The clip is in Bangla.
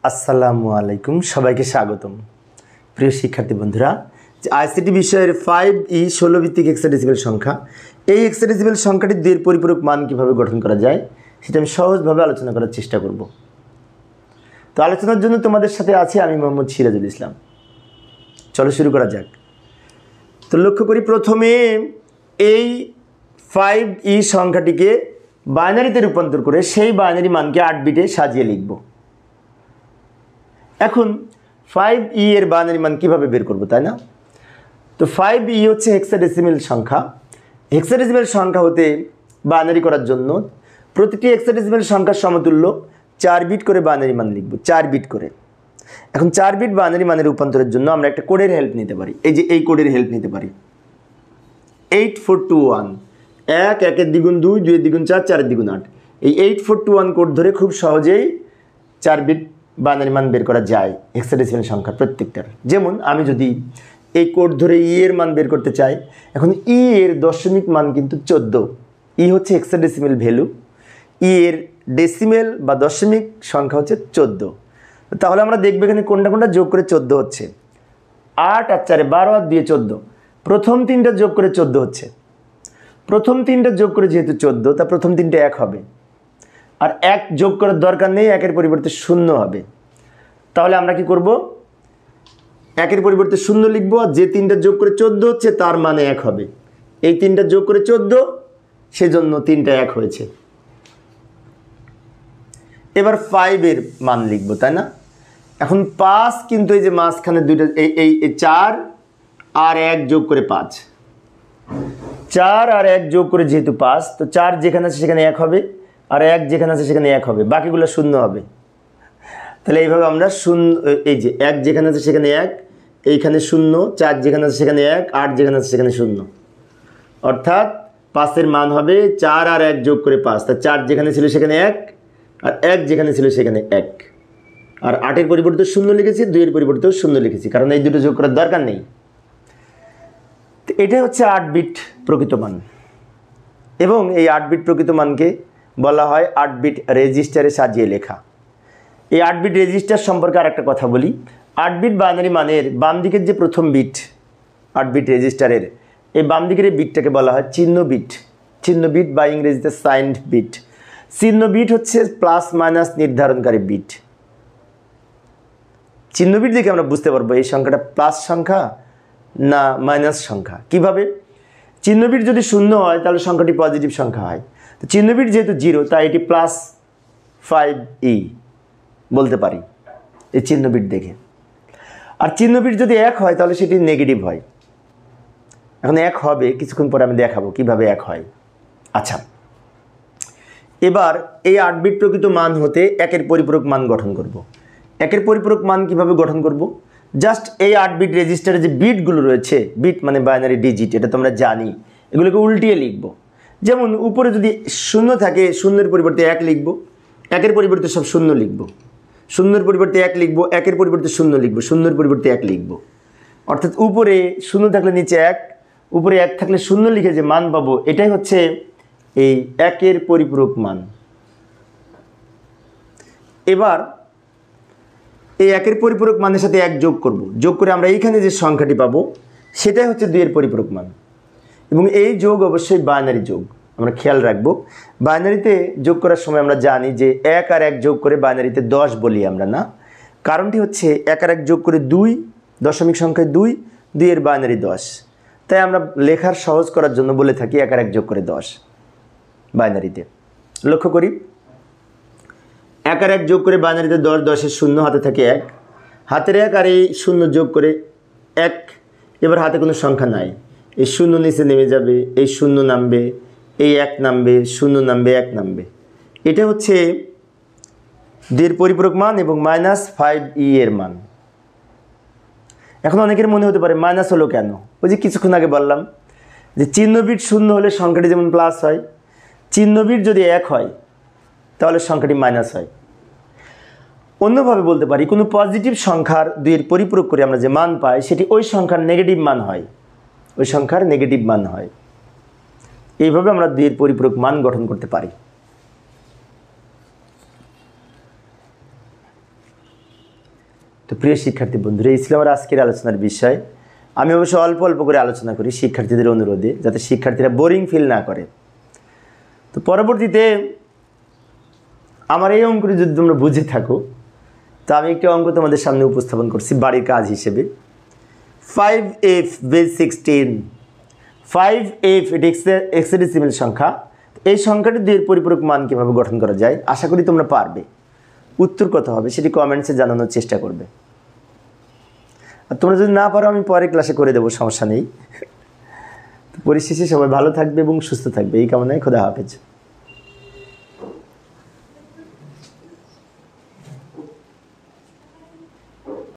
আসসালামু আলাইকুম, সবাইকে স্বাগতম। প্রিয় শিক্ষার্থী বন্ধুরা, আইসিটি বিষয়ের 5E 16 ভিত্তিক হেক্সাডেসিমেল সংখ্যা, এই হেক্সাডেসিমেল সংখ্যাটি দুইয়ের পরিপূরক মান কীভাবে গঠন করা যায় সেটা আমি সহজভাবে আলোচনা করার চেষ্টা করব। তো আলোচনার জন্য তোমাদের সাথে আছি আমি মোহাম্মদ সিরাজুল ইসলাম। চলো শুরু করা যাক। তো লক্ষ্য করি, প্রথমে এই 5E সংখ্যাটিকে বাইনারিতে রূপান্তর করে সেই বাইনারি মানকে 8 বিটে সাজিয়ে লিখব। এখন 5E এর বাইনারি মান কীভাবে বের করব, তাই না? তো 5E হচ্ছে হেক্সাডেসিমেল সংখ্যা। হেক্সাডেসিমেল সংখ্যা হতে বাইনারি করার জন্য প্রতিটি হেক্সাডেসিমেল সংখ্যার সমতুল্য 4 বিট করে বাইনারি মান লিখব, 4 বিট করে। এখন 4 বিট বাইনারি মানের রূপান্তরের জন্য আমরা একটা কোডের হেল্প নিতে পারি। এই যে এই কোডের হেল্প নিতে পারি, 8421, 1 1 এর দ্বিগুণ 2, 2 এর দ্বিগুণ 4, 4 এর দ্বিগুণ 8। এই 8421 কোড ধরে খুব সহজেই 4 বিট বাইনারি মান বের করা যায় হেক্সাডেসিমেল সংখ্যা প্রত্যেকটার। যেমন আমি যদি এই কোড ধরে ই এর মান বের করতে চাই, এখন ই এর দশমিক মান কিন্তু 14। ই হচ্ছে হেক্সাডেসিমেল ভ্যালু, ই এর ডেসিমেল বা দশমিক সংখ্যা হচ্ছে 14। তাহলে আমরা দেখব এখানে কোনটা কোনটা যোগ করে 14 হচ্ছে। 8 আর 4 12 আর 2 14, প্রথম তিনটা যোগ করে 14 হচ্ছে। প্রথম তিনটা যোগ করে যেহেতু 14, তা প্রথম তিনটা 1 হবে। আর 1 যোগ করার দরকার নেই, 1 এর পরিবর্তে 0 হবে। তাহলে আমরা কি করব, 1 এর পরিবর্তে 0 লিখব, আর যে তিনটা যোগ করে 14 হচ্ছে তার মানে 1 হবে। এই তিনটা যোগ করে 14, সেজন্য তিনটা 1 হয়েছে। এবার 5 এর মান লিখব, তাই না? এখন 5 কিন্তু এই যে মাঝখানে দুইটা এই 4 আর 1 যোগ করে 5, 4 আর 1 যোগ করে যেহেতু 5, তো 4 যেখানে আছে সেখানে 1 হবে, আর 1 যেখানে আছে সেখানে 1 হবে, বাকিগুলো 0 হবে। তাহলে এইভাবে আমরা 0, এই যে 1 যেখানে আছে সেখানে 1, এইখানে 0, 4 যেখানে আছে সেখানে 1, 8 যেখানে আছে সেখানে 0। অর্থাৎ 5 এর মান হবে 4 আর 1 যোগ করে 5। তা 4 যেখানে ছিল সেখানে 1, আর 1 যেখানে ছিল সেখানে 1। আর 8 এর পরিবর্তে 0 লিখেছি, 2 এর পরিবর্তেও 0 লিখেছি, কারণ এই দুটো যোগ করার দরকার নেই। তো এটাই হচ্ছে 8 বিট প্রকৃত মান, এবং এই 8 বিট প্রকৃত মানকে বলা হয় 8 বিট রেজিস্টারে সাজিয়ে লেখা। এই 8 বিট রেজিস্টার সম্পর্কে আর একটা কথা বলি। 8 বিট বাইনারি মানের বাম দিকের যে প্রথম বিট 8 বিট রেজিস্টারের, এই বাম দিকের এই বিটটাকে বলা হয় চিহ্ন বিট। চিহ্ন বিট বা ইংরেজিতে সাইন্ড বিট। চিহ্ন বিট হচ্ছে প্লাস মাইনাস নির্ধারণকারী বিট। চিহ্ন বিট দেখে আমরা বুঝতে পারবো এই সংখ্যাটা প্লাস সংখ্যা না মাইনাস সংখ্যা। কিভাবে? চিহ্ন বিট যদি 0 হয় তাহলে সংখ্যাটি পজিটিভ সংখ্যা হয়। তো চিহ্ন বিট যেহেতু 0, তাই এটি প্লাস 5E বলতে পারি এই চিহ্ন বিট দেখে। আর চিহ্ন বিট যদি 1 হয় তাহলে সেটি নেগেটিভ হয়। এখন 1 হবে, কিছুক্ষণ পরে আমি দেখাবো কিভাবে 1 হয়। আচ্ছা, এবার এই 8 বিট প্রকৃত মান হতে 1 এর পরিপূরক মান গঠন করব। 1 এর পরিপূরক মান কিভাবে গঠন করব? জাস্ট এই 8 বিট রেজিস্টারে যে বিটগুলো রয়েছে, বিট মানে বাইনারি ডিজিট, এটা তোমরা জানি, এগুলোকে উল্টিয়ে লিখব। যেমন উপরে যদি 0 থাকে, 0 এর পরিবর্তে 1 লিখব, 1 এর পরিবর্তে সব 0 লিখব, 0 এর পরিবর্তে 1 লিখব, 1 এর পরিবর্তে 0 লিখব, 0 এর পরিবর্তে 1 লিখব। অর্থাৎ উপরে 0 থাকলে নিচে 1, উপরে 1 থাকলে 0 লিখে যে মান পাবো, এটাই হচ্ছে এই 1 এর পরিপূরক মান। এবার এই 1 এর পরিপূরক মানের সাথে 1 যোগ করব, যোগ করে আমরা এইখানে যে সংখ্যাটি পাবো সেটাই হচ্ছে 2 এর পরিপূরক মান। এবং এই যোগ অবশ্যই বাইনারি যোগ, আমরা খেয়াল রাখবো। বাইনারিতে যোগ করার সময় আমরা জানি যে 1 আর 1 যোগ করে বাইনারিতে 10 বলি আমরা, না? কারণটি হচ্ছে 1 আর 1 যোগ করে 2, দশমিক সংখ্যায় 2, 2 এর বাইনারি 10। তাই আমরা লেখার সহজ করার জন্য বলে থাকি 1 আর 1 যোগ করে 10 বাইনারিতে। লক্ষ্য করি, 1 আর 1 যোগ করে বাইনারিতে 10, 10 এর 0, হাতে থাকে 1, হাতের 1 আর এই 0 যোগ করে 1। এবার হাতে কোনো সংখ্যা নাই, এই 0 নিচে নেমে যাবে, এই 0 নামবে, এই 1 নামবে, 0 নামবে, 1 নামবে। এটা হচ্ছে 2 এর পরিপূরক মান এবং -5E এর মান। এখন অনেকের মনে হতে পারে মাইনাস হলো কেন? ওই যে কিছুক্ষণ আগে বললাম যে চিহ্ন বিট 0 হলে সংখ্যাটি যেমন প্লাস হয়, চিহ্ন বিট যদি 1 হয় তাহলে সংখ্যাটি মাইনাস হয়। অন্যভাবে বলতে পারি, কোনো পজিটিভ সংখ্যার 2 এর পরিপূরক করে আমরা যে মান পাই সেটি ওই সংখ্যার নেগেটিভ মান হয়, ওই সংখ্যার নেগেটিভ মান হয়। এইভাবে আমরা 2 এর পরিপূরক মান গঠন করতে পারি। তো প্রিয় শিক্ষার্থী বন্ধুরা, এই ছিল আমার আজকের আলোচনার বিষয়। আমি অবশ্য অল্প অল্প করে আলোচনা করি শিক্ষার্থীদের অনুরোধে, যাতে শিক্ষার্থীরা বোরিং ফিল না করে। তো পরবর্তীতে আমার এই অঙ্কটি যদি তোমরা বুঝে থাকো, তো আমি একটি অঙ্ক তোমাদের সামনে উপস্থাপন করছি বাড়ির কাজ হিসেবে। 5f বেস 16, 5f এটি হেক্সাডেসিমাল সংখ্যা। এই সংখ্যাটি 2 এর পরিপূরক মান কীভাবে গঠন করা যায়, আশা করি তোমরা পারবে। উত্তর কত হবে সেটি কমেন্টসে জানানোর চেষ্টা করবে। আর তোমরা যদি না পারো আমি পরে ক্লাসে করে দেবো, সমস্যা নেই। পরিশেষে সবাই ভালো থাকবে এবং সুস্থ থাকবে, এই কামনায় খোদা হাফেজ।